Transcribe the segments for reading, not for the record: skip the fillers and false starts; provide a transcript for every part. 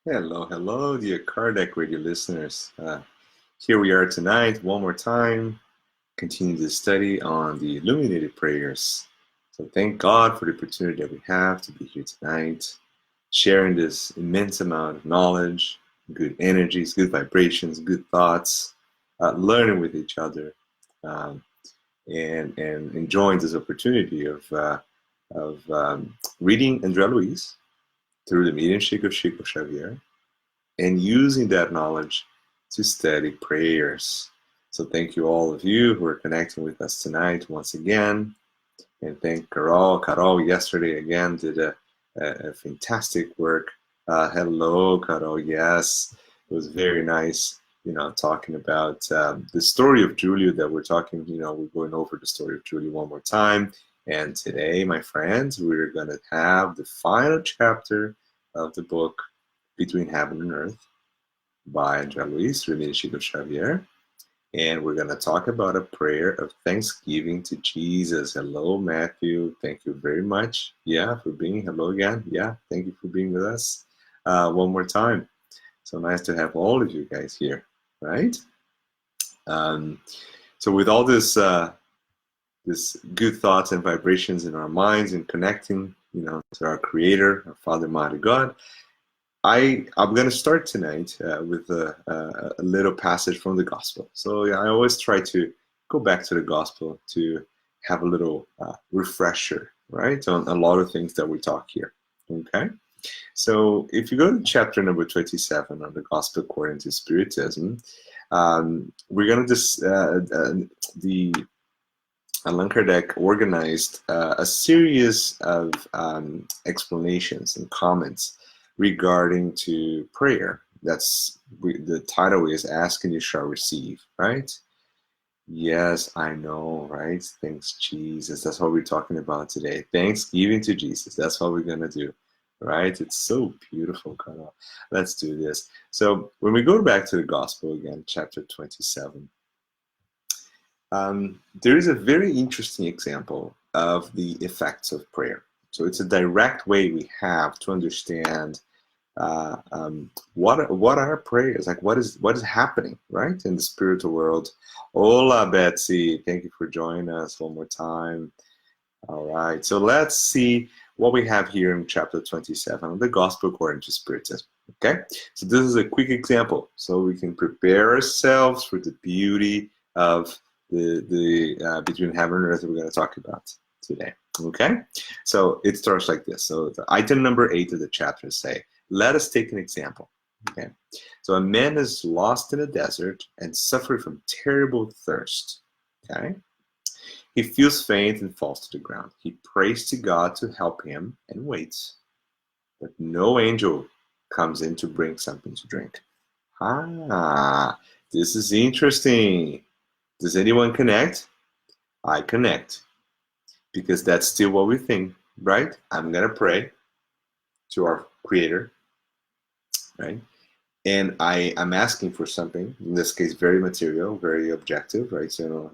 Hello, hello, dear Kardec radio listeners. Here we are tonight, one more time, continue the study on the Illuminated prayers. So thank God for the opportunity that we have to be here tonight, sharing this immense amount of knowledge, good energies, good vibrations, good thoughts, learning with each other, um, and enjoying this opportunity of reading Andrea Luis through the mediumship of Chico Xavier and using that knowledge to study prayers. So thank you all of you who are connecting with us tonight once again. And thank Carol. Carol yesterday again did a fantastic work. Hello, Carol. Yes, it was very nice, talking about the story of Julia that we're talking, we're going over the story of Julia one more time. And today, my friends, we're going to have the final chapter of the book Between Heaven and Earth by Andrea Luis, Remy Chico Xavier. And we're going to talk about a prayer of thanksgiving to Jesus. Hello, Matthew. Thank you very much. Yeah, for being. Hello again. Yeah, thank you for being with us one more time. So nice to have all of you guys here, right? So with all this good thoughts and vibrations in our minds and connecting, to our Creator, our Father, Mighty God, I'm going to start tonight with a little passage from the Gospel. So I always try to go back to the Gospel to have a little refresher, right, on a lot of things that we talk here. Okay, so if you go to chapter number 27 of the Gospel according to Spiritism, we're going to just the Allan Kardec organized a series of explanations and comments regarding to prayer. The title is Ask and You Shall Receive, right? Yes, I know, right? Thanks, Jesus. That's what we're talking about today. Thanksgiving to Jesus. That's what we're going to do, right? It's so beautiful, Carl. Let's do this. So when we go back to the Gospel again, chapter 27, there is a very interesting example of the effects of prayer. So it's a direct way we have to understand what are prayers, like what is happening, right, in the spiritual world. Hola, Betsy. Thank you for joining us one more time. All right. So let's see what we have here in chapter 27 of the Gospel according to Spiritism. Okay. So this is a quick example, so we can prepare ourselves for the beauty of the Between Heaven and Earth that we're going to talk about today. Okay. So it starts like this. So the item number 8 of the chapter say, let us take an example. Okay. So a man is lost in a desert and suffering from terrible thirst. Okay. He feels faint and falls to the ground. He prays to God to help him and waits. But no angel comes in to bring something to drink. Ah, this is interesting. Does anyone connect? I connect. Because that's still what we think, right? I'm going to pray to our Creator, right? And I'm asking for something, in this case, very material, very objective, right? So,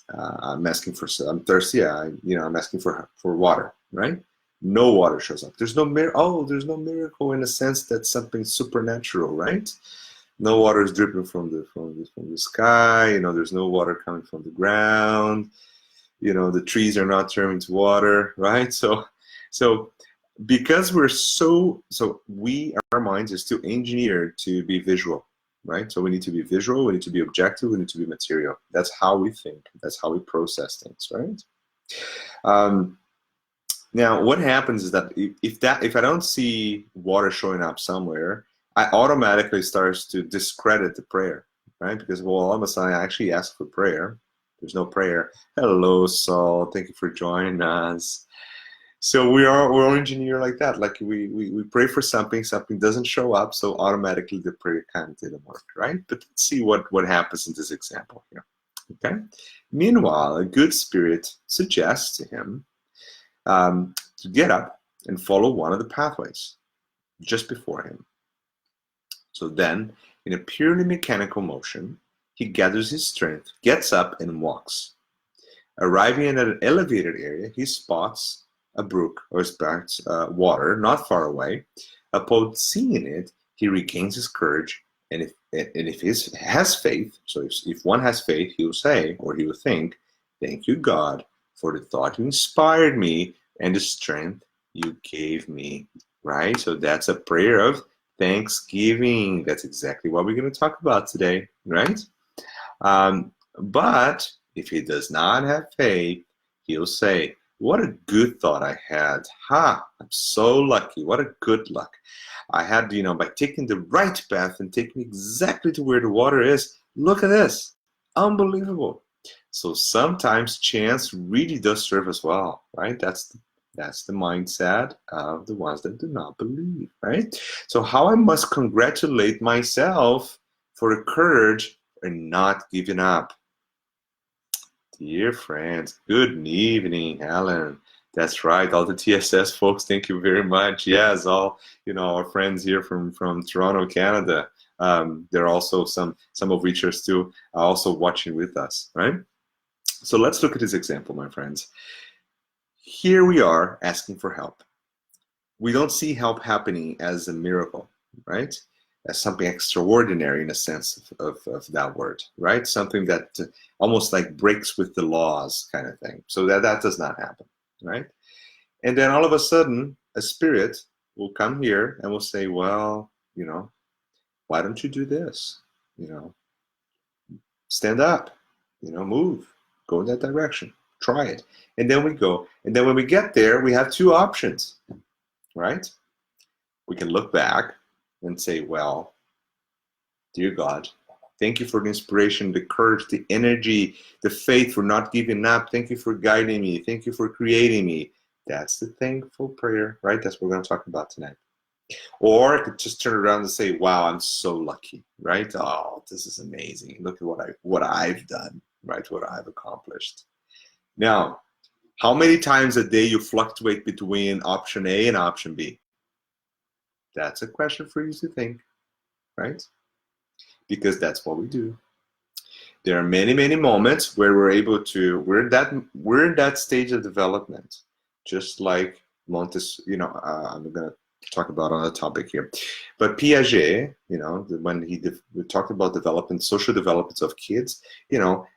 I'm asking for, I'm thirsty. I'm asking for water, right? No water shows up. There's no there's no miracle in the sense that something supernatural, right? No water is dripping from the sky. There's no water coming from the ground. The trees are not turning to water, right? So because our minds are still engineered to be visual, right? So we need to be visual, we need to be objective, we need to be material. That's how we think. That's how we process things, right? Now, what happens is that if I don't see water showing up somewhere, I automatically starts to discredit the prayer, right? Because all of a sudden I actually ask for prayer. There's no prayer. Hello, Saul. Thank you for joining us. So we're engineered like that. Like we pray for something doesn't show up, so automatically the prayer kind of didn't work, right? But let's see what happens in this example here. Okay. Meanwhile, a good spirit suggests to him to get up and follow one of the pathways just before him. So then, in a purely mechanical motion, he gathers his strength, gets up, and walks. Arriving at an elevated area, he spots a brook or sparks water not far away. Upon seeing it, he regains his courage, and if he has faith, so if one has faith, he will say, or he will think, "Thank you, God, for the thought you inspired me and the strength you gave me." Right? So that's a prayer of thanksgiving. That's exactly what we're going to talk about today, right? But if he does not have faith, he'll say, "What a good thought I had. Ha, I'm so lucky. What a good luck. I had, by taking the right path and taking me exactly to where the water is. Look at this. Unbelievable." So sometimes chance really does serve as well, right? That's the mindset of the ones that do not believe, right? So how I must congratulate myself for the courage and not giving up. Dear friends, good evening, Helen. That's right, all the TSS folks, thank you very much. Yes, all our friends here from Toronto, Canada. There are also some of which are still also watching with us, right? So let's look at this example, my friends. Here we are asking for help. We don't see help happening as a miracle, right? As something extraordinary in a sense of that word, right? Something that almost like breaks with the laws kind of thing. So that does not happen, right? And then all of a sudden, a spirit will come here and will say, well, why don't you do this? Stand up, move, go in that direction, try it. And then we go. And then when we get there, we have two options, right? We can look back and say, well, dear God, thank you for the inspiration, the courage, the energy, the faith for not giving up. Thank you for guiding me. Thank you for creating me. That's the thankful prayer, right? That's what we're going to talk about tonight. Or I could just turn around and say, wow, I'm so lucky, right? Oh, this is amazing. Look at what I've done, right? What I've accomplished. Now, how many times a day you fluctuate between option A and option B? That's a question for you to think, right? Because that's what we do. There are many, many moments where we're in that stage of development, just like I'm going to talk about on a topic here. But Piaget, when we talked about development, social developments of kids,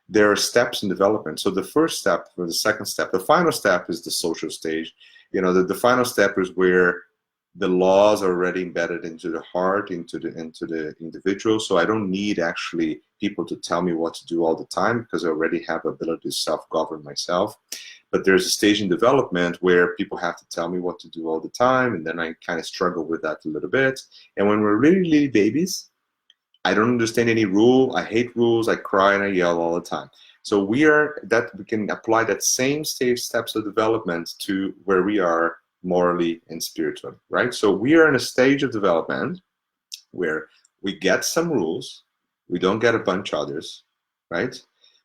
there are steps in development. So the first step or the second step, the final step is the social stage. The final step is where the laws are already embedded into the heart, into the individual. So I don't need actually people to tell me what to do all the time because I already have the ability to self-govern myself. But there's a stage in development where people have to tell me what to do all the time, and then I kind of struggle with that a little bit. And when we're really little babies, I don't understand any rule. I hate rules. I cry and I yell all the time. So we can apply that same steps of development to where we are morally and spiritually, right? So we are in a stage of development where we get some rules, we don't get a bunch of others, right?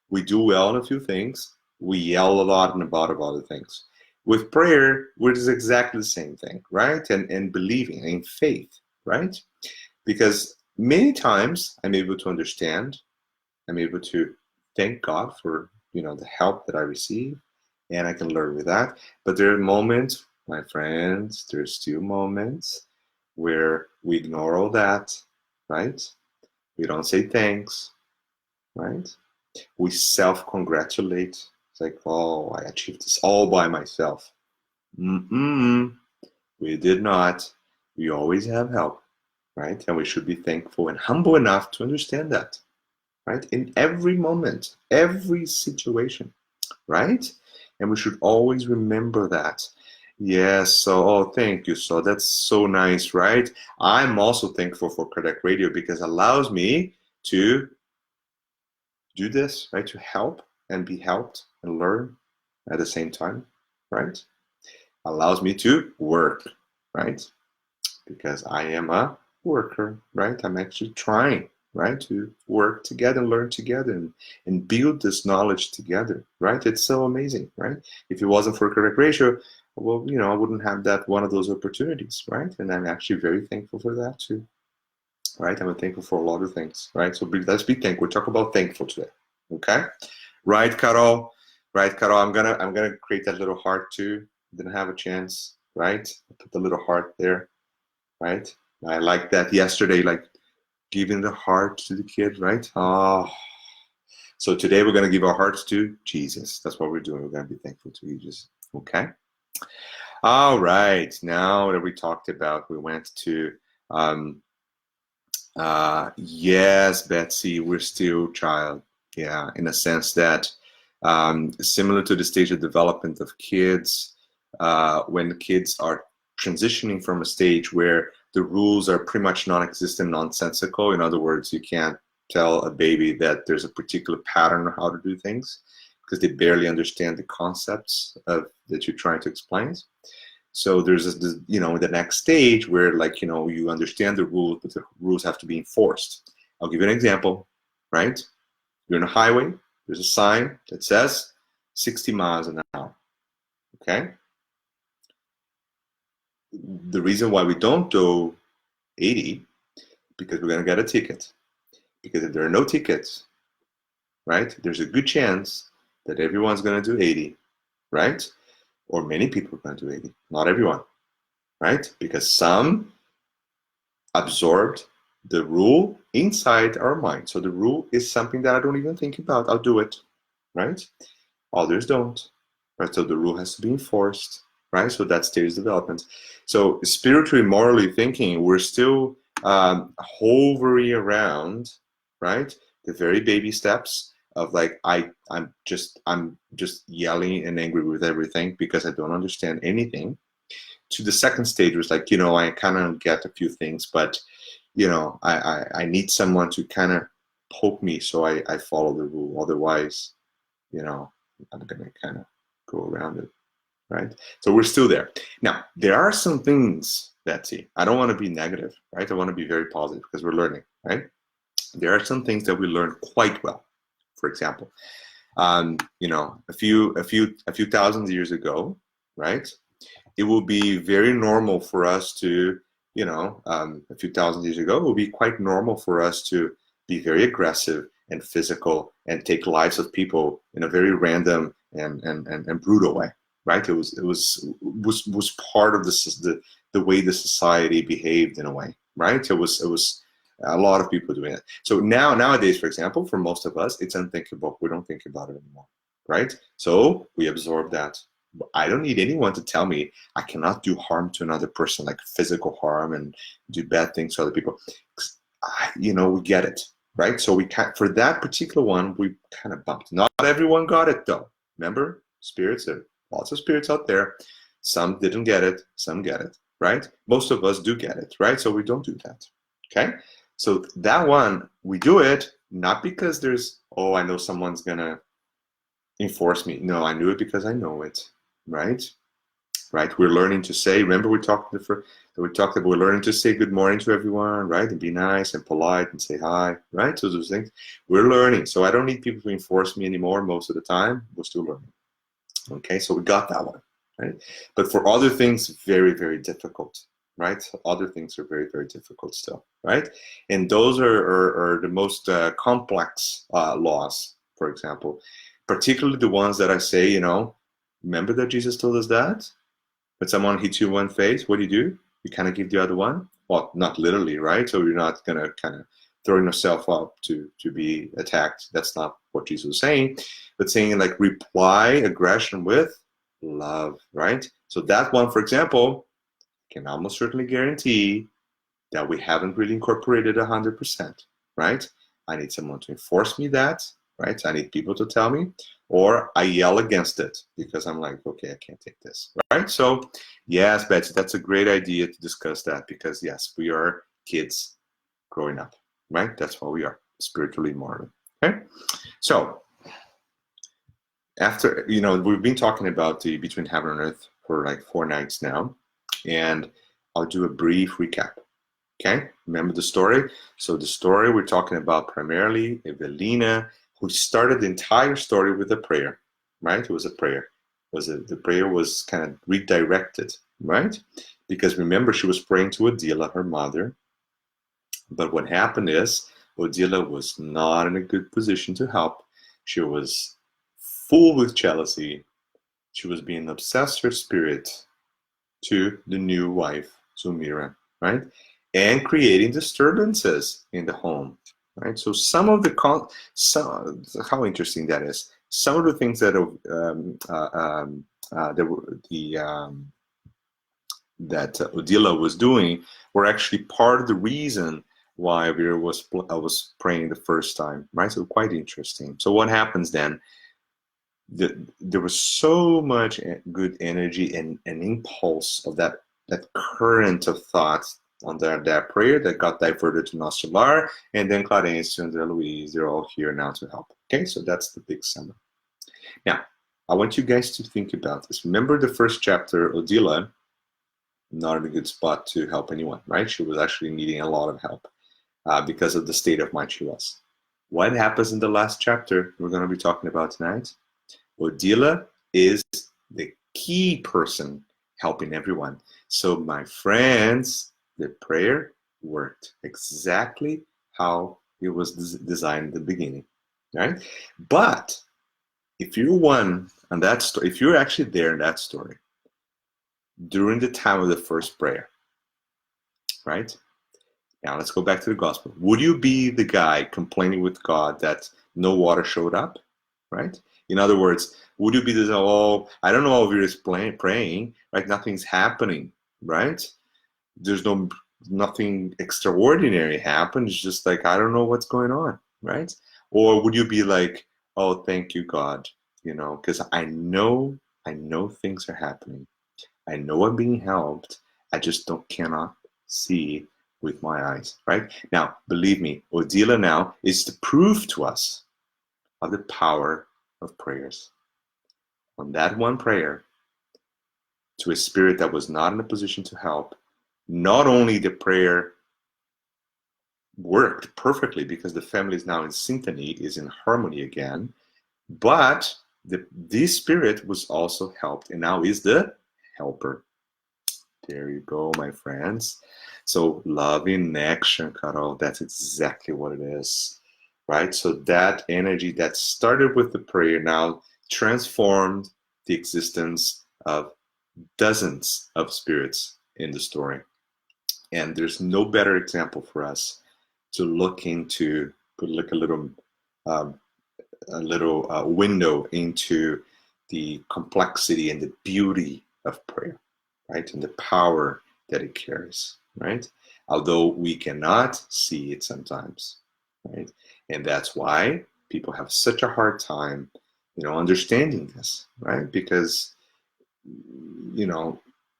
We do well in a few things, we yell a lot and about other things. With prayer, which is exactly the same thing, right? And believing in faith, right? Because many times I'm able to understand, I'm able to thank God for the help that I receive, and I can learn with that. But there are moments, my friends, there's still moments where we ignore all that, right? We don't say thanks, right? We self-congratulate. It's like, oh, I achieved this all by myself. We did not. We always have help, right? And we should be thankful and humble enough to understand that, right? In every moment, every situation, right? And we should always remember that. Yes, so, thank you. So that's so nice, right? I'm also thankful for Kardec Radio because it allows me to do this, right? To help and be helped and learn at the same time, right? Allows me to work, right? Because I am a worker, right? I'm actually trying, right, to work together and learn together and build this knowledge together, right? It's so amazing, right? If it wasn't for Correct Ratio, well, I wouldn't have that one of those opportunities, right? And I'm actually very thankful for that too, right? I'm thankful for a lot of things, right? So let's be thankful. We'll talk about thankful today, okay? Right, Carol? Right, Carol? I'm gonna create that little heart too, didn't have a chance, right? I put the little heart there, right? I like that yesterday, like giving the heart to the kid, right? Oh, so today we're going to give our hearts to Jesus. That's what we're doing. We're going to be thankful to Jesus. Okay. All right. Now that we talked about, we went to, yes, Betsy, we're still child. Yeah, in a sense that similar to the stage of development of kids, when kids are transitioning from a stage where the rules are pretty much non-existent, nonsensical. In other words, you can't tell a baby that there's a particular pattern of how to do things because they barely understand the concepts that you're trying to explain. So there's this, the next stage where, like, you understand the rules, but the rules have to be enforced. I'll give you an example, right? You're on a highway. There's a sign that says 60 miles an hour, okay? The reason why we don't do 80, because we're going to get a ticket. Because if there are no tickets, right, there's a good chance that everyone's going to do 80, right? Or many people are going to do 80, not everyone, right? Because some absorbed the rule inside our mind. So the rule is something that I don't even think about. I'll do it, right? Others don't, right? So the rule has to be enforced, right? So that's stage development. So spiritually, morally thinking, we're still hovering around, right? The very baby steps of like I'm just yelling and angry with everything because I don't understand anything. To the second stage was like, I kind of get a few things, but I need someone to kind of poke me so I follow the rule. Otherwise, I'm gonna kind of go around it, right? So we're still there. Now, there are some things, Betsy, I don't want to be negative, right? I want to be very positive because we're learning, right? There are some things that we learn quite well. For example, a few thousand years ago, right? It will be very normal for us to, a few thousand years ago, it will be quite normal for us to be very aggressive and physical and take lives of people in a very random and brutal way, right? It was part of the way the society behaved in a way, right? It was a lot of people doing it. So nowadays, for example, for most of us, it's unthinkable. We don't think about it anymore, right? So we absorb that. I don't need anyone to tell me I cannot do harm to another person, like physical harm and do bad things to other people. We get it, right? So for that particular one, we kind of bumped. Not everyone got it though. Remember, spirits, there are lots of spirits out there. Some didn't get it, some get it, right? Most of us do get it, right? So we don't do that, okay? So that one, we do it not because I know someone's gonna enforce me. No, I knew it because I know it, right? Right. We're learning to say. Remember, we talked about we're learning to say good morning to everyone, right, and be nice and polite and say hi, right? So those things we're learning. So I don't need people to enforce me anymore. Most of the time, we're still learning. Okay, so we got that one, right? But for other things, very, very difficult, right? Other things are very, very difficult still, right? And those are the most complex laws, for example, particularly the ones that I say, remember that Jesus told us that? When someone hits you one face, what do? You kind of give the other one? Well, not literally, right? So you're not going to kind of throwing yourself up to be attacked. That's not what Jesus was saying. But saying like reply aggression with love, right? So that one, for example, can almost certainly guarantee that we haven't really incorporated 100%, right? I need someone to enforce me that, right? I need people to tell me, or I yell against it because I'm like, okay, I can't take this, right? So yes, Betsy, that's a great idea to discuss that because yes, we are kids growing up, right? That's what we are, spiritually, morally, okay? So after, we've been talking about the Between Heaven and Earth for like 4 nights now, and I'll do a brief recap. Okay, remember the story? So the story we're talking about primarily Evelina, who started the entire story with a prayer, right? It was a prayer. The prayer was kind of redirected, right? Because remember, she was praying to Odila, her mother. But what happened is Odila was not in a good position to help. She was full with jealousy, She was being obsessed, her spirit, to the new wife, Zulmira, right? And creating disturbances in the home, right? So some of the, how interesting that is. Some of the things that that Odila was doing were actually part of the reason why Vera was praying the first time, right? So quite interesting. So what happens then? There was so much good energy and impulse of that current of thought on that prayer that got diverted to Nocelar, and then Clarence and Louise, they're all here now to help. Okay, so that's the big summary. Now, I want you guys to think about this. Remember the first chapter, Odila, not in a good spot to help anyone, right? She was actually needing a lot of help because of the state of mind she was. What happens in the last chapter we're going to be talking about tonight? Odila is the key person helping everyone. So my friends, the prayer worked exactly how it was designed in the beginning, right? But if you're one on that story, if you're actually there in that story during the time of the first prayer, right? Now let's go back to the gospel. Would you be the guy complaining with God that no water showed up, right? In other words, would you be the, oh, I don't know if you're praying, right? Nothing's happening, right? There's nothing extraordinary happened. It's just like, I don't know what's going on, right? Or would you be like, oh, thank you, God, because I know things are happening. I know I'm being helped. I just cannot see with my eyes, right? Now, believe me, Odila now is the proof to us of the power of prayers. On that one prayer, to a spirit that was not in a position to help, not only the prayer worked perfectly because the family is now in synchrony, is in harmony again, but this spirit was also helped and now is the helper. There you go, my friends. So love in action, Carol, that's exactly what it is, right? So that energy that started with the prayer now transformed the existence of dozens of spirits in the story. And there's no better example for us to look into, put like a little window into the complexity and the beauty of prayer, right? And the power that it carries, right? Although we cannot see it sometimes, right? And that's why people have such a hard time, understanding this, right? Because,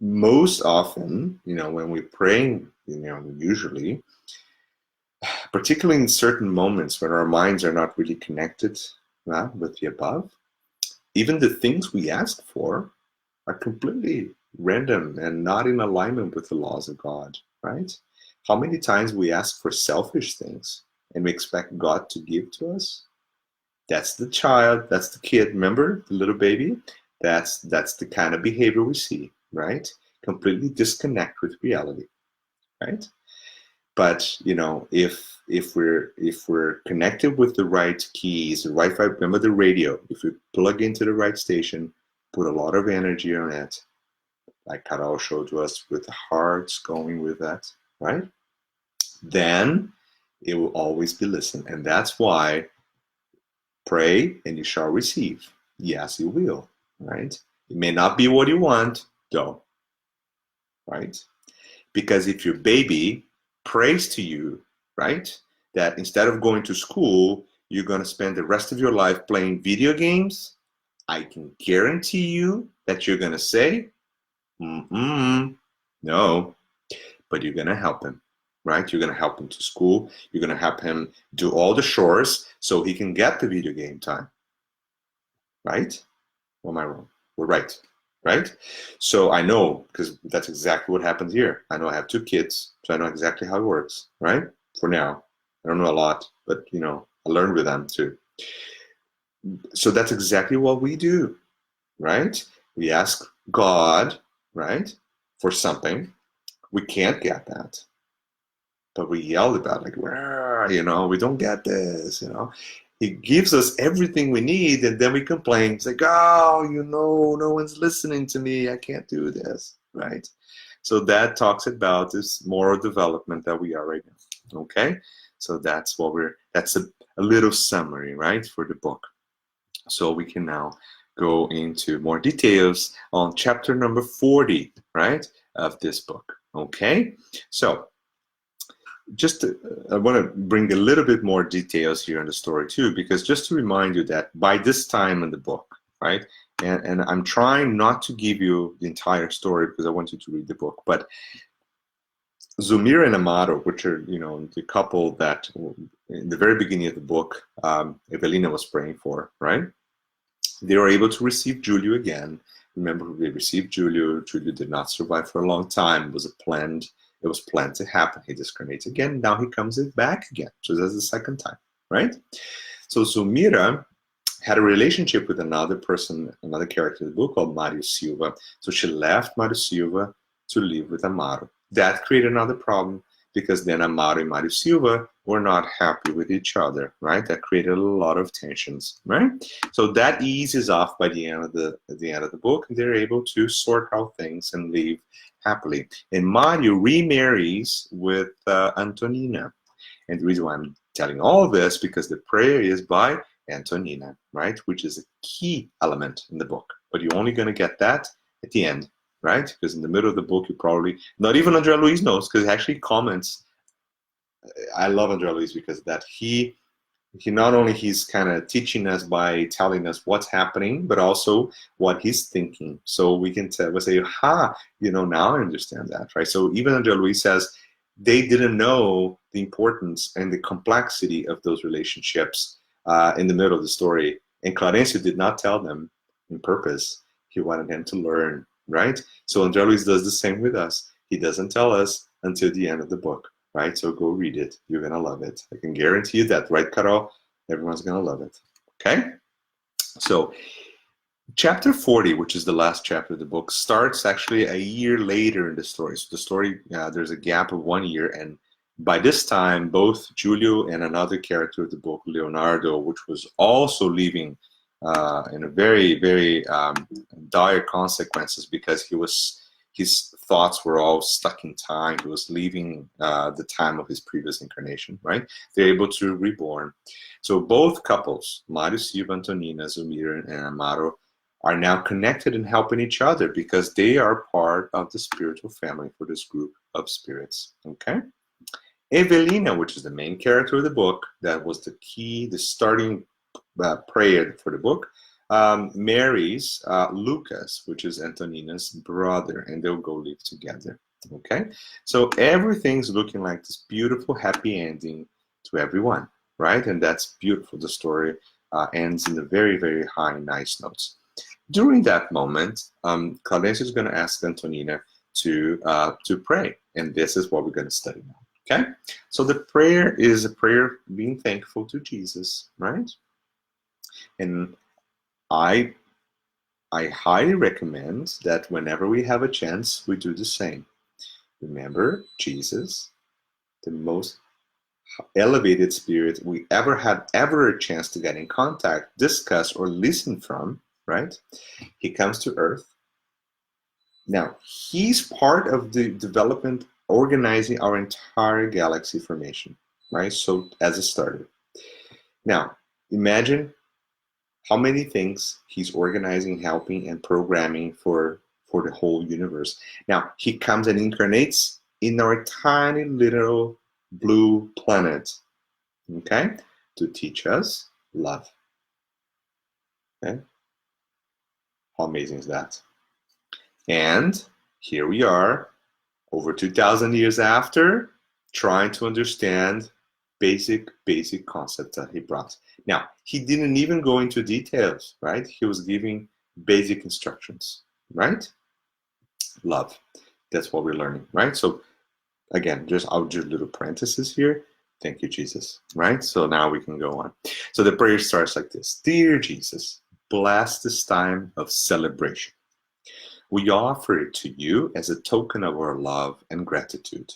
most often, when we're praying, usually, particularly in certain moments when our minds are not really connected with the above, even the things we ask for are completely random and not in alignment with the laws of God, right? How many times we ask for selfish things and we expect God to give to us? That's the child, that's the kid, remember, the little baby? That's the kind of behavior we see, right? Completely disconnect with reality, right? But if we're connected with the right keys, the right, remember the radio, if we plug into the right station, put a lot of energy on it, like Carol showed to us, with the hearts going with that, right? Then it will always be listened. And that's why pray and you shall receive. Yes, you will, right? It may not be what you want, though, right? Because if your baby prays to you, right, that instead of going to school, you're going to spend the rest of your life playing video games, I can guarantee you that you're going to say, no, but you're going to help him, right? You're going to help him to school. You're going to help him do all the chores so he can get the video game time, right? Or am I wrong? We're right, right? So I know, because that's exactly what happens here. I know I have 2 kids, so I know exactly how it works, right? For now. I don't know a lot, but, I learned with them too. So that's exactly what we do, right? We ask God, right, for something. We can't get that. But we yell about like, we don't get this, He gives us everything we need, and then we complain. It's like, oh, no one's listening to me. I can't do this, right? So that talks about this moral development that we are right now. Okay, so that's a little summary, right, for the book. So we can now go into more details on chapter number 40, right, of this book. Okay, so I want to bring a little bit more details here in the story too, because just to remind you that by this time in the book, right, and I'm trying not to give you the entire story because I want you to read the book, but Zulmira and Amaro, which are, the couple that in the very beginning of the book, Evelina was praying for, right? They were able to receive Julio again. Remember, they received Julio. Julio did not survive for a long time. It was planned to happen. He discarnates again. Now he comes back again. So that's the second time, right? So Zulmira had a relationship with another person, another character in the book called Mario Silva. So she left Mario Silva to live with Amaro. That created another problem because then Amaro and Mario Silva were not happy with each other, right? That created a lot of tensions, right? So that eases off by the end of the book, and they're able to sort out things and live happily. And Mario remarries with Antonina. And the reason why I'm telling all this because the prayer is by Antonina, right? Which is a key element in the book. But you're only going to get that at the end, right? Because in the middle of the book, you probably, not even Andrea Luis knows, because he actually comments. I love Andrea Luis because that he not only he's kind of teaching us by telling us what's happening, but also what he's thinking. So we can say, now I understand that, right? So even Andrea Luis says they didn't know the importance and the complexity of those relationships in the middle of the story. And Clarencio did not tell them on purpose. He wanted them to learn, right? So Andrea Luis does the same with us. He doesn't tell us until the end of the book. Right, so go read it. You're gonna love it. I can guarantee you that, right, Carol? Everyone's gonna love it. Okay. So, chapter 40, which is the last chapter of the book, starts actually a year later in the story. So the story, there's a gap of 1 year, and by this time, both Julio and another character of the book, Leonardo, which was also living in a very, very dire consequences because his thoughts were all stuck in time. He was leaving the time of his previous incarnation, right? They're able to reborn. So both couples, Mario Silva, Antonina, Zulmira, and Amaro, are now connected and helping each other because they are part of the spiritual family for this group of spirits, okay? Evelina, which is the main character of the book, that was the key, the starting prayer for the book, marries Lucas, which is Antonina's brother, and they'll go live together. Okay, so everything's looking like this beautiful, happy ending to everyone, right? And that's beautiful. The story ends in a very, very high, nice notes. During that moment, Claudencio is going to ask Antonina to pray, and this is what we're going to study now. Okay, so the prayer is a prayer being thankful to Jesus, right? And I highly recommend that whenever we have a chance, we do the same. Remember, Jesus, the most elevated spirit we ever had a chance to get in contact, discuss, or listen from, right? He comes to Earth. Now, he's part of the development, organizing our entire galaxy formation, right? So, as a starter. Now, imagine how many things he's organizing, helping, and programming for the whole universe. Now, he comes and incarnates in our tiny little blue planet, okay, to teach us love. Okay? How amazing is that? And here we are, over 2,000 years after, trying to understand basic concepts that he brought. Now, he didn't even go into details, right? He was giving basic instructions, right? Love. That's what we're learning, right? So again, I'll do little parentheses here. Thank you, Jesus, right? So now we can go on. So the prayer starts like this. Dear Jesus, bless this time of celebration. We offer it to you as a token of our love and gratitude.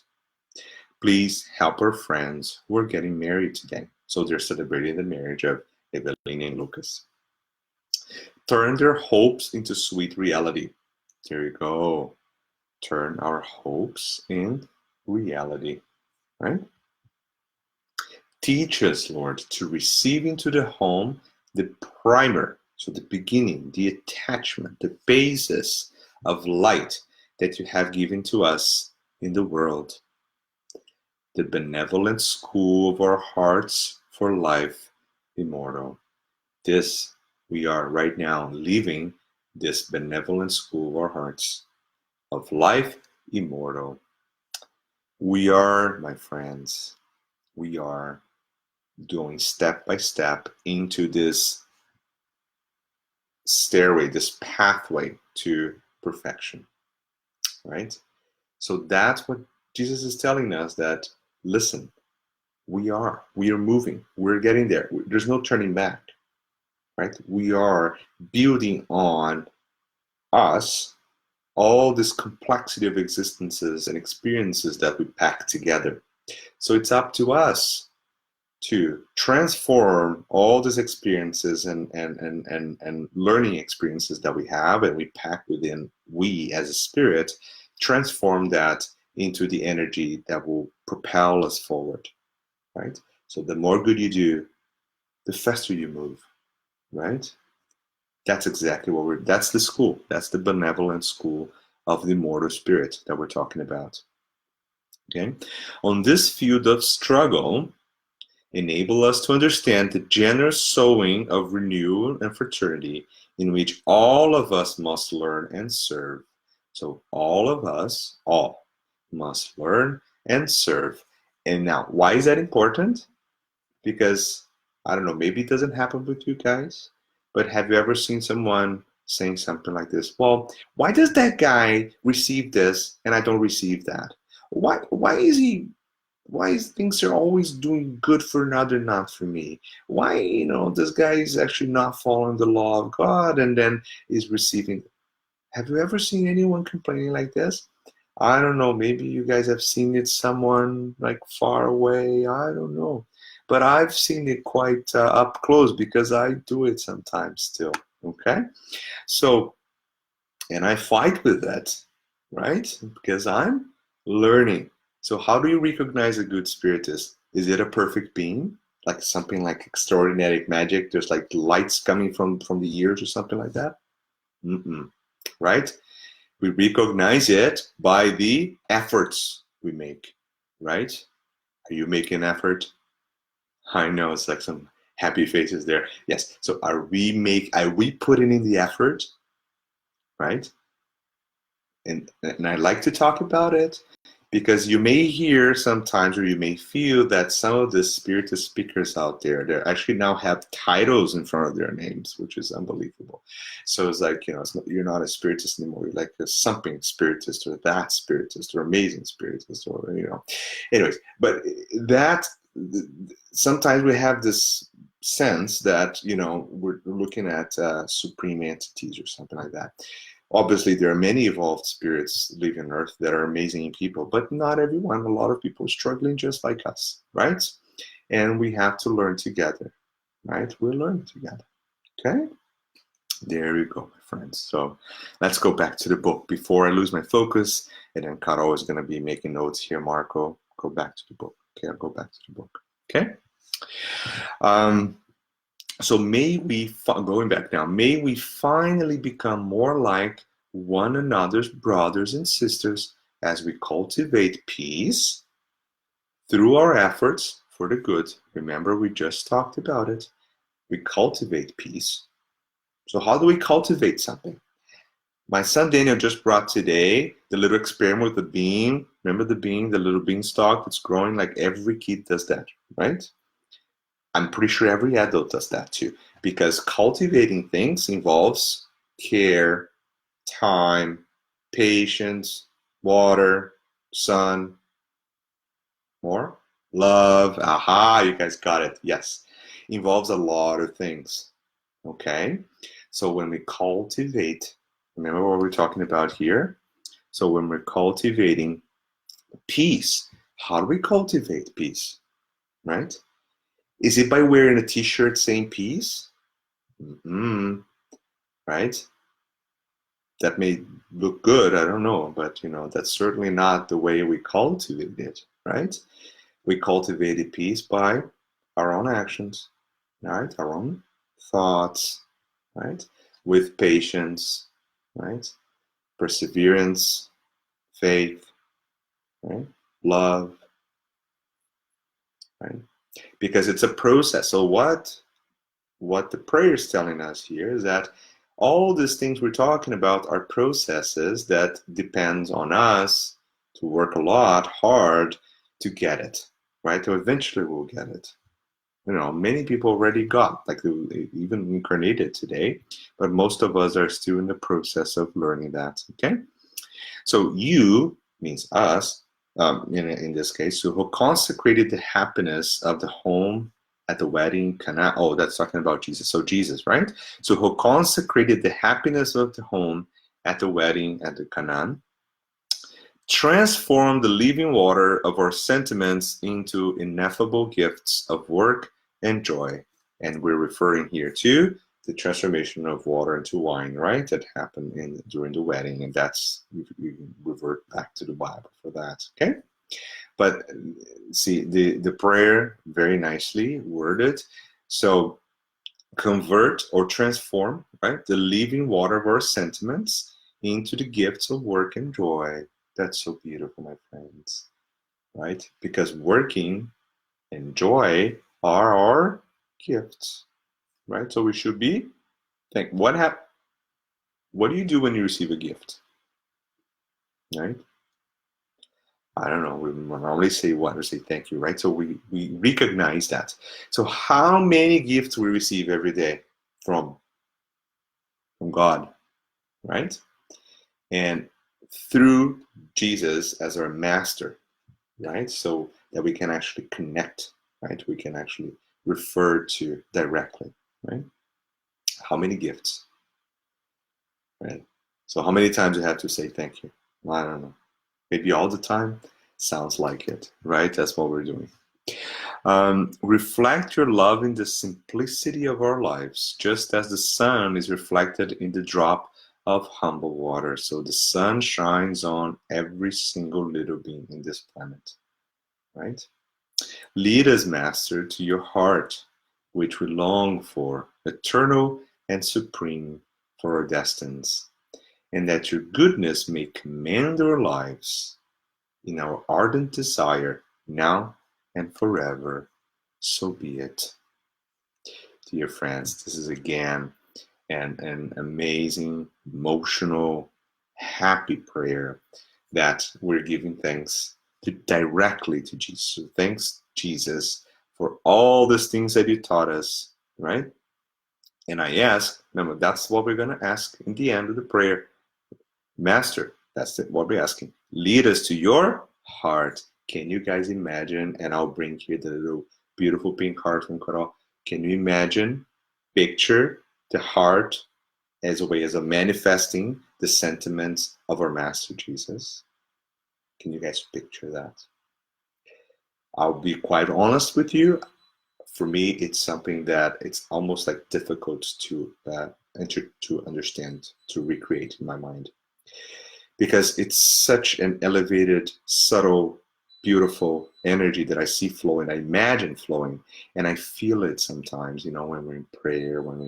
Please help our friends who are getting married today. So they're celebrating the marriage of Evelina and Lucas. Turn their hopes into sweet reality. There you go. Turn our hopes in reality, right? Teach us, Lord, to receive into the home the primer, so the beginning, the attachment, the basis of light that you have given to us in the world. The benevolent school of our hearts for life immortal. This, we are right now living this benevolent school of our hearts of life immortal. We are, my friends, we are going step by step into this stairway, this pathway to perfection, right? So that's what Jesus is telling us, that listen, we are moving, we're getting there. There's no turning back, right? We are building on us all this complexity of existences and experiences that we pack together. So it's up to us to transform all these experiences and learning experiences that we have and we pack within, we as a spirit, transform that into the energy that will propel us forward, right? So the more good you do, the faster you move, right? That's exactly what that's the school. That's the benevolent school of the immortal spirit that we're talking about. Okay? On this field of struggle, enable us to understand the generous sowing of renewal and fraternity in which all of us must learn and serve. So all of us, all, must learn and serve. And now, why is that important? Because, I don't know, maybe it doesn't happen with you guys, but have you ever seen someone saying something like this? Well, why does that guy receive this and I don't receive that? Why is things are always doing good for another, not for me? Why, this guy is actually not following the law of God and then is receiving? Have you ever seen anyone complaining like this? I don't know, maybe you guys have seen it someone like far away, I don't know. But I've seen it quite up close because I do it sometimes still, okay? So, and I fight with that, right? Because I'm learning. So how do you recognize a good spiritist? Is it a perfect being? Like something like extraordinary magic? There's like lights coming from the ears or something like that? Right? We recognize it by the efforts we make, right? Are you making effort? I know it's like some happy faces there. Yes. So are we putting in the effort, right? And I like to talk about it because you may hear sometimes, or you may feel that some of the spiritist speakers out there, they actually now have titles in front of their names, which is unbelievable. So it's like, you're not a spiritist anymore. You're like a something spiritist, or that spiritist, or amazing spiritist, or, anyways. But that, sometimes we have this sense that, we're looking at supreme entities or something like that. Obviously, there are many evolved spirits living on Earth that are amazing people, but not everyone. A lot of people are struggling just like us, right? And we have to learn together, right? We're learning together, okay? There you go, my friends. So let's go back to the book before I lose my focus, and then Caro is going to be making notes here. Marco, go back to the book. Okay, I'll go back to the book, okay? So may we, going back now, may we finally become more like one another's brothers and sisters as we cultivate peace through our efforts for the good. Remember, we just talked about it. We cultivate peace. So how do we cultivate something? My son Daniel just brought today the little experiment with the bean. Remember the bean, the little beanstalk that's growing? Like every kid does that, right? I'm pretty sure every adult does that too, because cultivating things involves care, time, patience, water, sun, more, love. Aha, you guys got it. Yes, involves a lot of things. Okay, so when we cultivate, remember what we're talking about here? So when we're cultivating peace, how do we cultivate peace, right? Is it by wearing a t-shirt saying peace? Right? That may look good, I don't know, but that's certainly not the way we cultivate it, right? We cultivated peace by our own actions, right? Our own thoughts, right? With patience, right? Perseverance, faith, right? Love, right? Because it's a process. So what the prayer is telling us here is that all these things we're talking about are processes that depends on us to work a lot hard to get it, right? So eventually we'll get it. Many people already got, like even incarnated today, but most of us are still in the process of learning that, okay? So you means us, in this case, so who consecrated the happiness of the home at the wedding, Cana. Oh, that's talking about Jesus. So Jesus, right? So who consecrated the happiness of the home at the wedding at the Canaan, transform the living water of our sentiments into ineffable gifts of work and joy. And we're referring here to the transformation of water into wine, right? That happened during the wedding, and that's you revert back to the Bible for that. Okay, but see the prayer very nicely worded. So convert or transform, right, the living water of our sentiments into the gifts of work and joy. That's so beautiful, my friends, right? Because working and joy are our gifts, right? So we should be think what do you do when you receive a gift, right? I don't know. We normally say what or say thank you, right? So we recognize that. So how many gifts we receive every day from God, right? And through Jesus as our master, right? So that we can actually connect, right? We can actually refer to directly, right? How many gifts, right? So how many times you have to say thank you? Well, I don't know. Maybe all the time. Sounds like it, right? That's what we're doing. Reflect your love in the simplicity of our lives, just as the sun is reflected in the drop of humble water. So the sun shines on every single little being in this planet, right? Lead us, Master, to your heart, which we long for, eternal and supreme for our destinies, and that your goodness may command our lives in our ardent desire, now and forever. So be it. Dear friends, this is again an amazing, emotional, happy prayer that we're giving thanks directly to Jesus. So thanks, Jesus, for all these things that you taught us, right? And I ask, remember, that's what we're going to ask in the end of the prayer. Master, that's what we're asking. Lead us to your heart. Can you guys imagine? And I'll bring here the little beautiful pink heart from Coral. Can you imagine, picture the heart as a way of manifesting the sentiments of our Master Jesus? Can you guys picture that? I'll be quite honest with you. For me, it's something that it's almost like difficult to understand, to recreate in my mind, because it's such an elevated, subtle, beautiful energy that I see flowing, I imagine flowing, and I feel it sometimes, when we're in prayer, when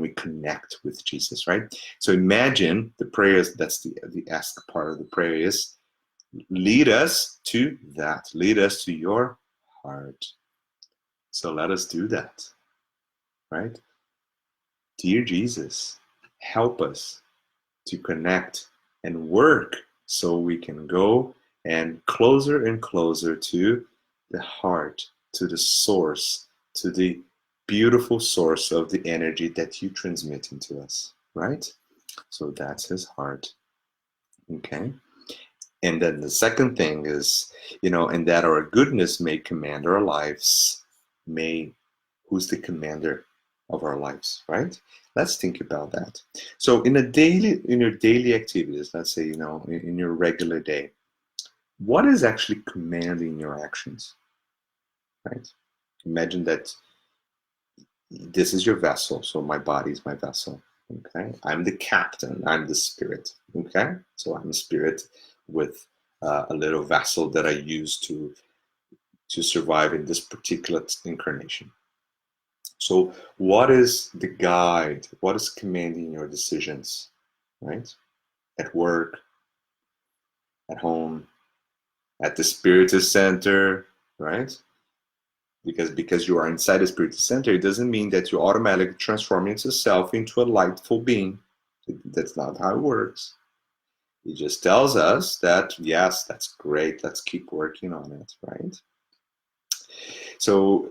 we connect with Jesus, right? So imagine the prayers, that's the ask part of the prayer is, lead us to that, lead us to your heart. So let us do that, right? Dear Jesus, help us to connect and work so we can go and closer to the heart, to the source, to the beautiful source of the energy that you transmit into us, right? So that's his heart. Okay. And then the second thing is, and that our goodness may command our lives. Who's the commander of our lives, right? Let's think about that. So in your daily activities, let's say, in your regular day, what is actually commanding your actions, right? Imagine that this is your vessel, so my body is my vessel. Okay, I'm the captain. I'm the spirit. Okay, so I'm a spirit with a little vessel that I use to survive in this particular incarnation. So, what is the guide? What is commanding your decisions, right? At work, at home, at the spiritist center, right? Because you are inside the spiritist center, it doesn't mean that you automatically transform yourself into a lightful being. That's not how it works. It just tells us that, yes, that's great. Let's keep working on it, right? So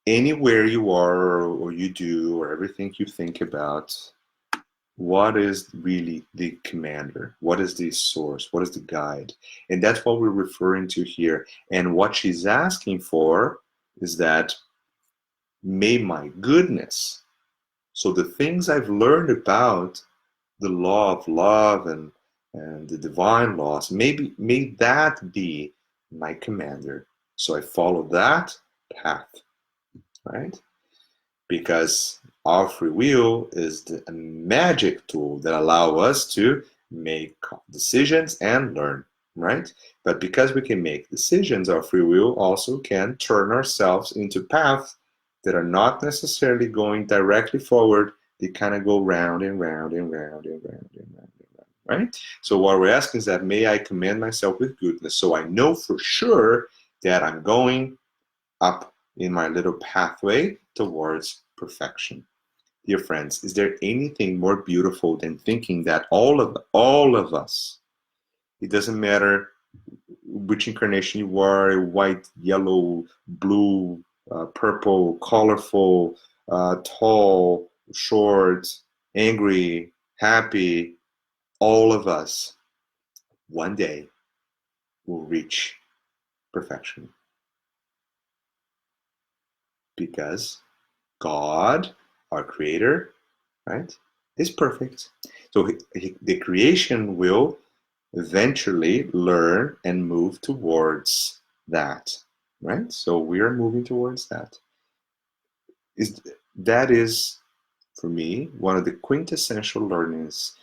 anywhere you are or you do or everything you think about, what is really the commander? What is the source? What is the guide? And that's what we're referring to here. And what she's asking for is that, may my goodness, so the things I've learned about the law of love and the divine laws, may that be my commander. So I follow that path, right? Because our free will is a magic tool that allows us to make decisions and learn, right? But because we can make decisions, our free will also can turn ourselves into paths that are not necessarily going directly forward. They kind of go round and round and round and round and round and round, right? So what we're asking is that, may I command myself with goodness, so I know for sure that I'm going up in my little pathway towards perfection. Dear friends, is there anything more beautiful than thinking that all of us, it doesn't matter which incarnation you are, white, yellow, blue, purple, colorful, tall, short, angry, happy, all of us one day will reach perfection. Because God, our creator, right, is perfect. So the creation will eventually learn and move towards that, right? So we are moving towards that. That is, for me, one of the quintessential learnings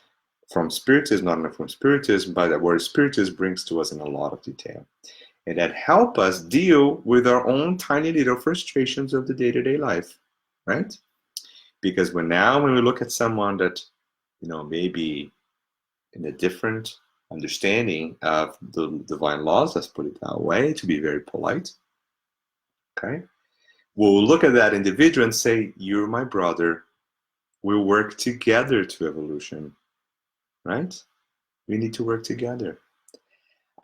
from Spiritism, not only from Spiritism, but what Spiritism brings to us in a lot of detail. And that help us deal with our own tiny little frustrations of the day-to-day life, right? Because when we look at someone that, maybe in a different understanding of the divine laws, let's put it that way, to be very polite, okay? We'll look at that individual and say, you're my brother. We'll work together to evolution, right? We need to work together.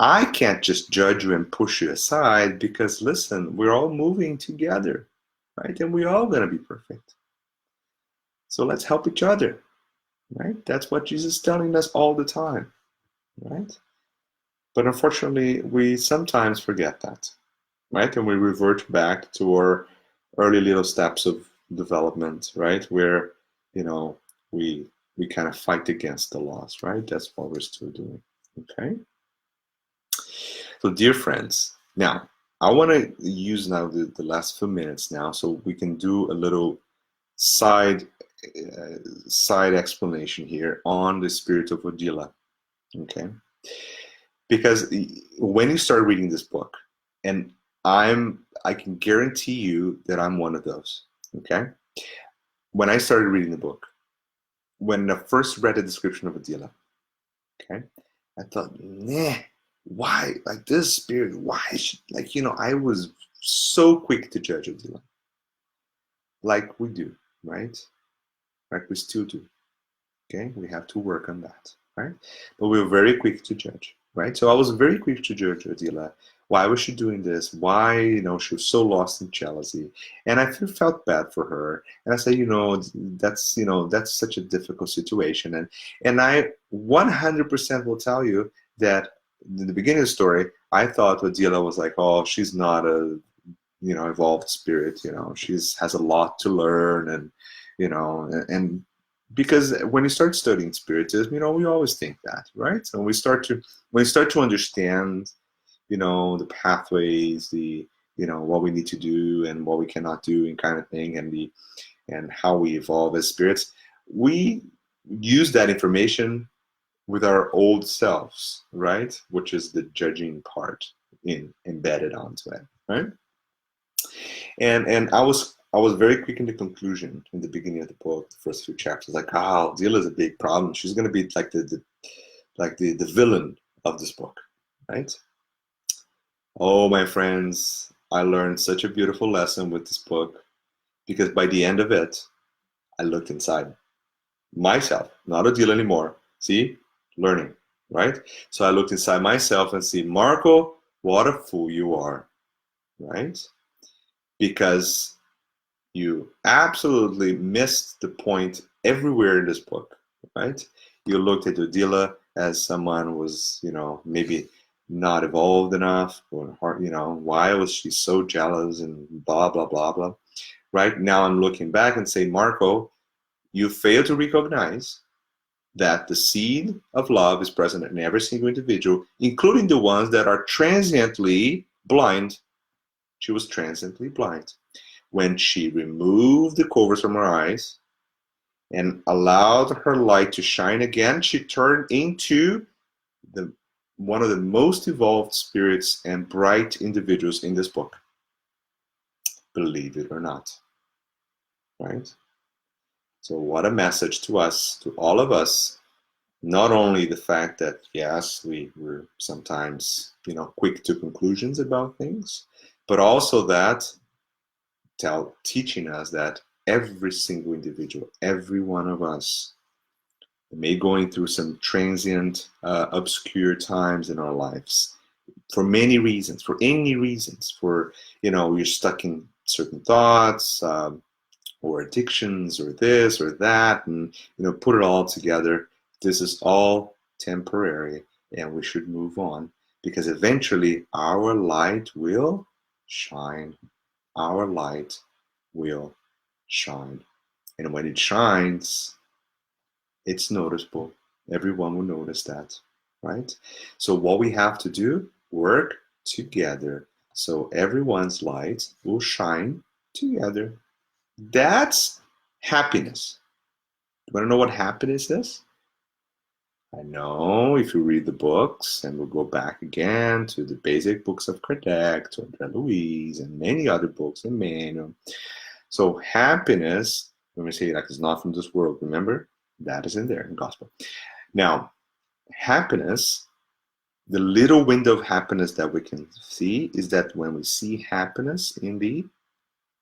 I can't just judge you and push you aside because, listen, we're all moving together, right? And we're all going to be perfect. So let's help each other, right? That's what Jesus is telling us all the time, right? But unfortunately, we sometimes forget that, right? And we revert back to our early little steps of development, right? Where, we kind of fight against the laws, right? That's what we're still doing, okay? So dear friends, now I want to use now the last few minutes now so we can do a little side explanation here on the spirit of Odila, okay? Because when you start reading this book, and I can guarantee you that I'm one of those, okay? When I started reading the book, when I first read the description of Odila, okay, I thought, nah, why? Like this spirit, why? I was so quick to judge Odila. Like we do, right? Like we still do. Okay, we have to work on that, right? But we were very quick to judge, right? So I was very quick to judge Odila. Why was she doing this? Why, she was so lost in jealousy. And I felt bad for her. And I said, that's such a difficult situation. And I 100% will tell you that in the beginning of the story, I thought Odila was like, oh, she's not a, evolved spirit. She has a lot to learn, and because when you start studying spiritism, we always think that, right? So when we start to understand, the pathways, the what we need to do and what we cannot do and kind of thing, and how we evolve as spirits. We use that information with our old selves, right? Which is the judging part embedded onto it, right? And I was very quick in the conclusion in the beginning of the book, the first few chapters, like, Dila is a big problem. She's going to be like the villain of this book, right? Oh, my friends, I learned such a beautiful lesson with this book, because by the end of it, I looked inside myself, not a deal anymore. See, learning, right? So I looked inside myself and see, Marco, what a fool you are, right? Because you absolutely missed the point everywhere in this book, right? You looked at Odila as someone who was, maybe not evolved enough, or, why was she so jealous and blah, blah, blah, blah. Right now I'm looking back and say, Marco, you fail to recognize that the seed of love is present in every single individual, including the ones that are transiently blind. She was transiently blind. When she removed the covers from her eyes and allowed her light to shine again, she turned into one of the most evolved spirits and bright individuals in this book. Believe it or not, right? So what a message to us, to all of us. Not only the fact that, yes, we're sometimes, quick to conclusions about things, but also that teaching us that every single individual, every one of us, may going through some transient, obscure times in our lives, for many reasons, for any reasons, for, you're stuck in certain thoughts, or addictions, or this or that, and, put it all together. This is all temporary, and we should move on, because eventually our light will shine. Our light will shine. And when it shines, it's noticeable. Everyone will notice that, right? So what we have to do, work together. So everyone's light will shine together. That's happiness. You want to know what happiness is? I know if you read the books, and we'll go back again to the basic books of Kardec, to André Louise, and many other books, and Emmanuel. So happiness, when we say like it's not from this world, remember, that is in there in gospel. Now, happiness, the little window of happiness that we can see is that when we see happiness in the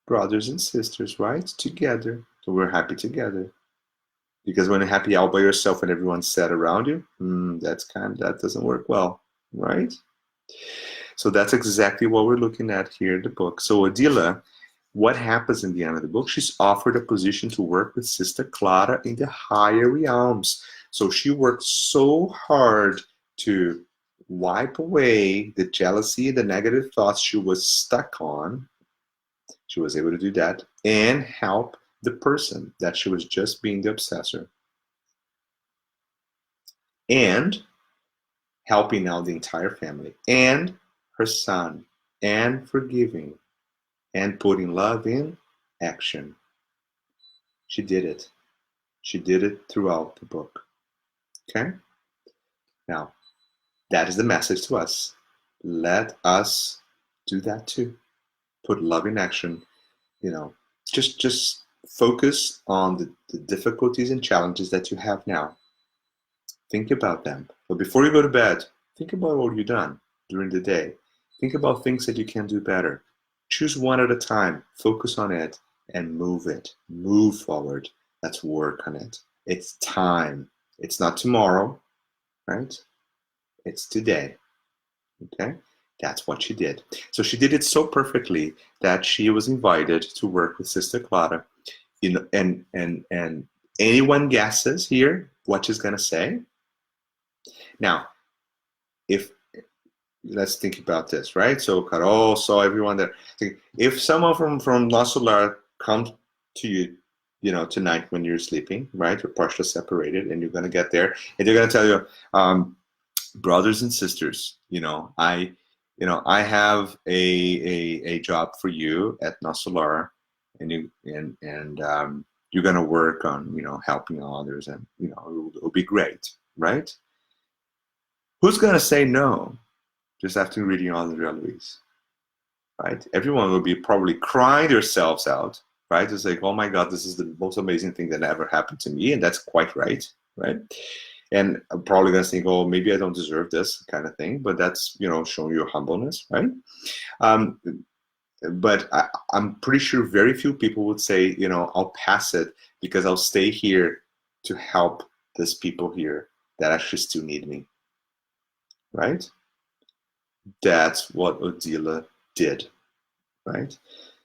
brothers and sisters, right, together, so we're happy together. Because when you're happy all by yourself and everyone's sad around you, that doesn't work well, right? So that's exactly what we're looking at here in the book. So Odila, what happens in the end of the book? She's offered a position to work with Sister Clara in the higher realms. So she worked so hard to wipe away the jealousy, the negative thoughts she was stuck on. She was able to do that and help the person that she was just being the obsessor, and helping out the entire family and her son, and forgiving and putting love in action. She did it. She did it throughout the book. Okay? Now, that is the message to us. Let us do that too. Put love in action. Just focus on the difficulties and challenges that you have now. Think about them. But before you go to bed, think about what you've done during the day. Think about things that you can do better. Choose one at a time. Focus on it and move it. Move forward. Let's work on it. It's time. It's not tomorrow, right? It's today. Okay? That's what she did. So she did it so perfectly that she was invited to work with Sister Clara. And anyone guesses here what she's going to say? Now, let's think about this, right? So Carol saw everyone there. If someone from Nosso Lar comes to you, tonight when you're sleeping, right? You're partially separated, and you're going to get there, and they're going to tell you, brothers and sisters, I have a job for you at Nasolar, and you're gonna work on helping others, and it'll be great, right? Who's gonna say no just after reading all the release, right? Everyone will be probably crying themselves out, right? It's like, oh my God, this is the most amazing thing that ever happened to me, and that's quite right, right? And I'm probably gonna think, oh, maybe I don't deserve this kind of thing, but that's showing your humbleness, right? Um, but I'm pretty sure very few people would say, I'll pass it because I'll stay here to help these people here that actually still need me, right? That's what Odila did, right?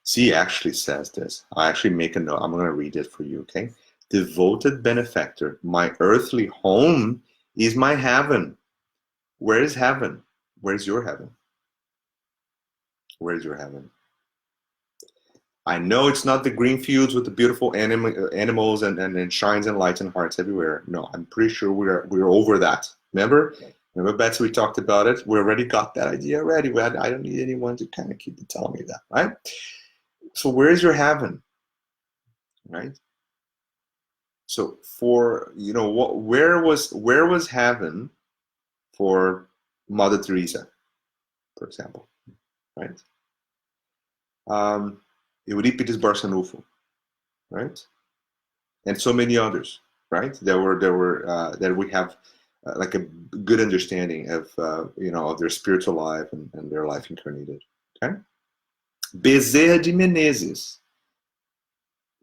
She actually says this. I actually make a note. I'm going to read it for you, okay? Devoted benefactor, my earthly home is my heaven. Where is heaven? Where's your heaven? Where's your heaven? I know it's not the green fields with the beautiful animals and shines and lights and hearts everywhere. No, I'm pretty sure we're over that. Remember, Betsy, we talked about it. We already got that idea already. I don't need anyone to kind of keep telling me that, right? So where is your heaven, right? So for where was heaven for Mother Teresa, for example, right? Euripides Barçanufo, right? And so many others, right? That we have like a good understanding of of their spiritual life and their life incarnated. Okay, Bezerra de Menezes,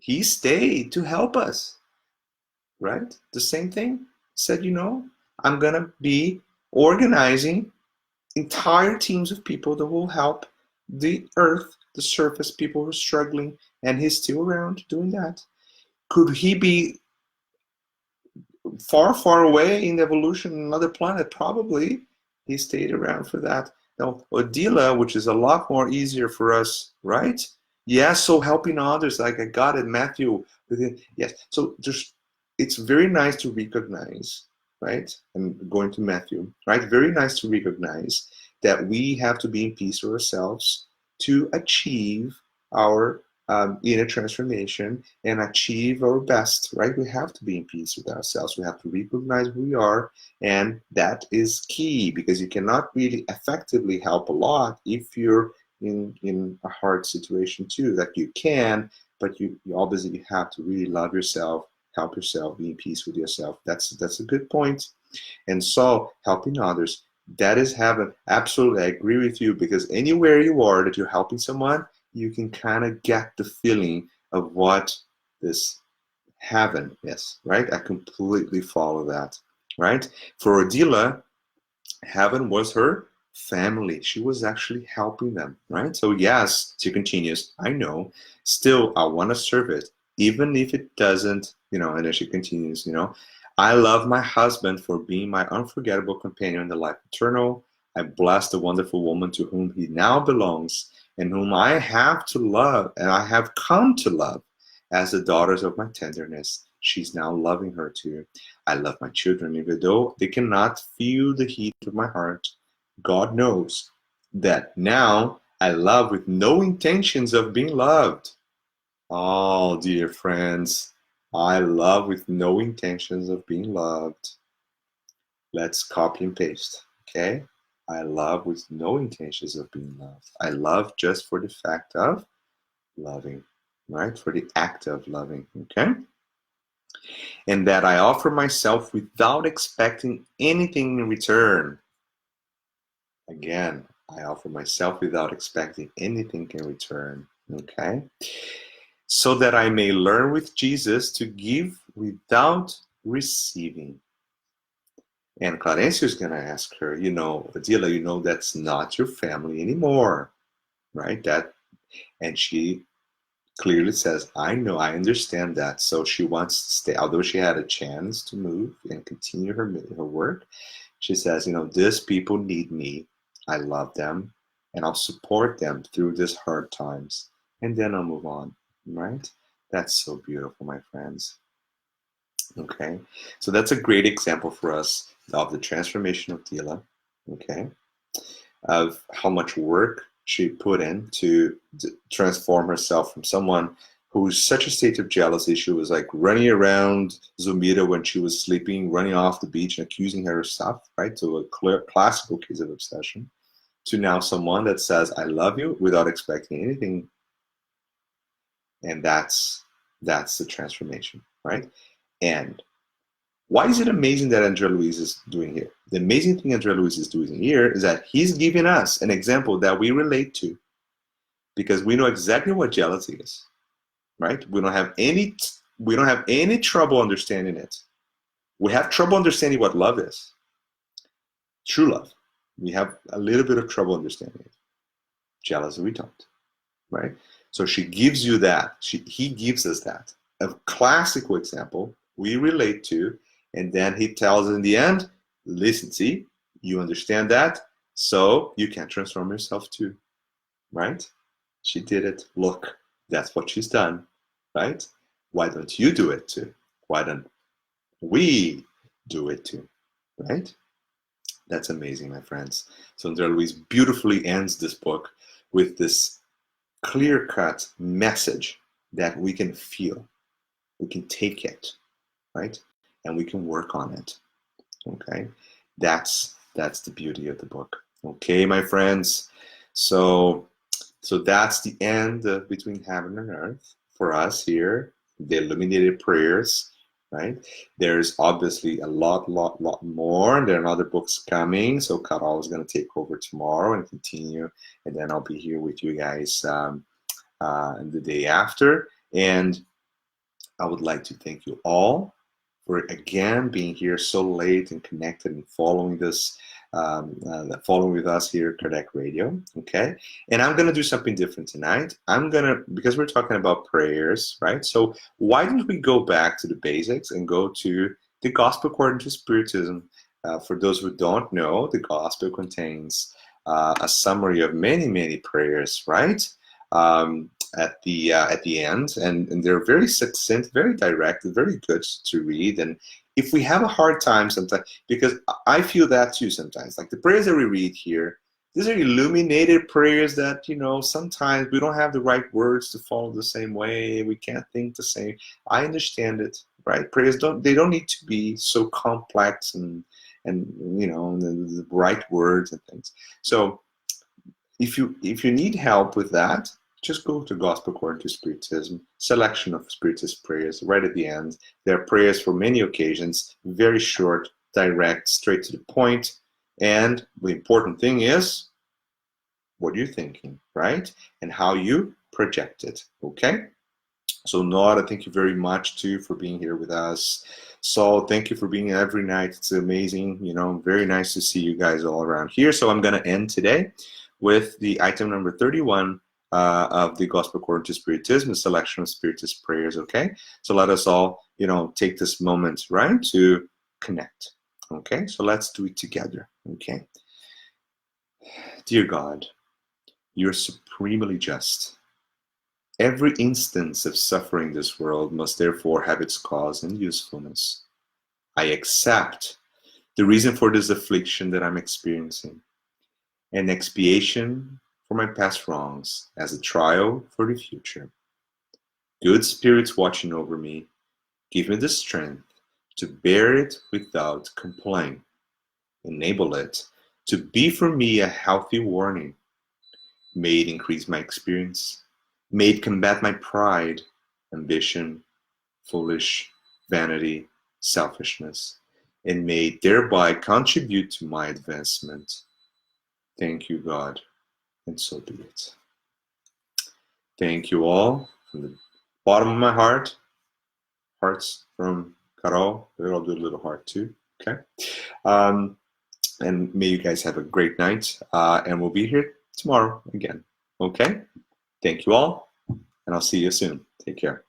he stayed to help us, right? The same thing. Said, I'm gonna be organizing entire teams of people that will help the earth, the surface, people who are struggling, and he's still around doing that. Could he be far, far away in evolution, another planet? Probably. He stayed around for that. Now, Odila, which is a lot more easier for us, right? Yes, so helping others, like I got it, Matthew. Yes, so it's very nice to recognize, right? And going to Matthew, right? Very nice to recognize that we have to be in peace with ourselves to achieve our inner transformation and achieve our best, right? We have to be in peace with ourselves. We have to recognize who we are, and that is key because you cannot really effectively help a lot if you're in a hard situation too. That you can, but you obviously have to really love yourself, help yourself, be in peace with yourself. That's a good point. And so helping others, that is heaven. Absolutely, I agree with you, because anywhere you are that you're helping someone, you can kind of get the feeling of what this heaven is, right? I completely follow that, right? For Odila, heaven was her family. She was actually helping them, right? So yes, she continues, I know, still I want to serve it, even if it doesn't, and then she continues, I love my husband for being my unforgettable companion in the life eternal. I bless the wonderful woman to whom he now belongs and whom I have to love and I have come to love as the daughters of my tenderness. She's now loving her too. I love my children, even though they cannot feel the heat of my heart. God knows that now I love with no intentions of being loved. Oh, dear friends, I love with no intentions of being loved. Let's copy and paste, okay? I love with no intentions of being loved. I love just for the fact of loving, right? For the act of loving, okay? And that I offer myself without expecting anything in return. Again, I offer myself without expecting anything in return, okay? So that I may learn with Jesus to give without receiving. And Clarencia is going to ask her, Adila, that's not your family anymore, right? And she clearly says, I know, I understand that. So she wants to stay, although she had a chance to move and continue her work. She says, these people need me. I love them, and I'll support them through these hard times, and then I'll move on, right? That's so beautiful, my friends. Okay, so that's a great example for us of the transformation of Dila. Okay, of how much work she put in to transform herself from someone who's such a state of jealousy. She was like running around Zumira when she was sleeping, running off the beach and accusing her of stuff, right? So a classical case of obsession, to now someone that says, I love you without expecting anything. And that's the transformation, right? And why is it amazing that André Luiz is doing here? The amazing thing André Luiz is doing here is that he's giving us an example that we relate to, because we know exactly what jealousy is, right? We don't have any trouble understanding it. We have trouble understanding what love is. True love. We have a little bit of trouble understanding it. Jealousy, we don't, right? So she gives you that. He gives us that. A classical example we relate to, and then he tells us in the end, listen, see, you understand that, so you can transform yourself too, right? She did it. Look, that's what she's done, right? Why don't you do it too? Why don't we do it too, right? That's amazing, my friends. So André Luiz beautifully ends this book with this clear-cut message that we can feel. We can take it, right? And we can work on it, okay? That's the beauty of the book. Okay, my friends? So that's the end of Between Heaven and Earth for us here, the Illuminated Prayers, right? There's obviously a lot more. There are other books coming, so Carol is going to take over tomorrow and continue, and then I'll be here with you guys the day after. And I would like to thank you all for again being here so late and connected and following this, following with us here at Kardec Radio. Okay, and I'm gonna do something different tonight. Because we're talking about prayers, right? So why don't we go back to the basics and go to the Gospel according to Spiritism? For those who don't know, the Gospel contains a summary of many prayers, right? At the end, and they're very succinct, very direct, very good to read. And if we have a hard time sometimes, because I feel that too sometimes, like the prayers that we read here, these are illuminated prayers that, sometimes we don't have the right words to follow the same way. We can't think the same. I understand it, right? Prayers don't need to be so complex and the right words and things. So if you need help with that, just go to Gospel According to Spiritism, selection of Spiritist prayers right at the end. There are prayers for many occasions, very short, direct, straight to the point. And the important thing is what you're thinking, right? And how you project it, okay? So Nora, thank you very much too for being here with us. Saul, thank you for being here every night. It's amazing, very nice to see you guys all around here. So I'm going to end today with the item number 31 of the Gospel According to Spiritism, a selection of Spiritist prayers, okay? So let us all, take this moment, right, to connect, okay? So let's do it together, okay? Dear God, you're supremely just. Every instance of suffering in this world must therefore have its cause and usefulness. I accept the reason for this affliction that I'm experiencing, an expiation for my past wrongs as a trial for the future. Good spirits watching over me, give me the strength to bear it without complaint. Enable it to be for me a healthy warning. May it increase my experience. May it combat my pride, ambition, foolish vanity, selfishness, and may it thereby contribute to my advancement. Thank you, God, and so be it. Thank you all from the bottom of my heart. Hearts from Carol. I'll do a little heart too, okay? And may you guys have a great night, and we'll be here tomorrow again, okay? Thank you all, and I'll see you soon. Take care.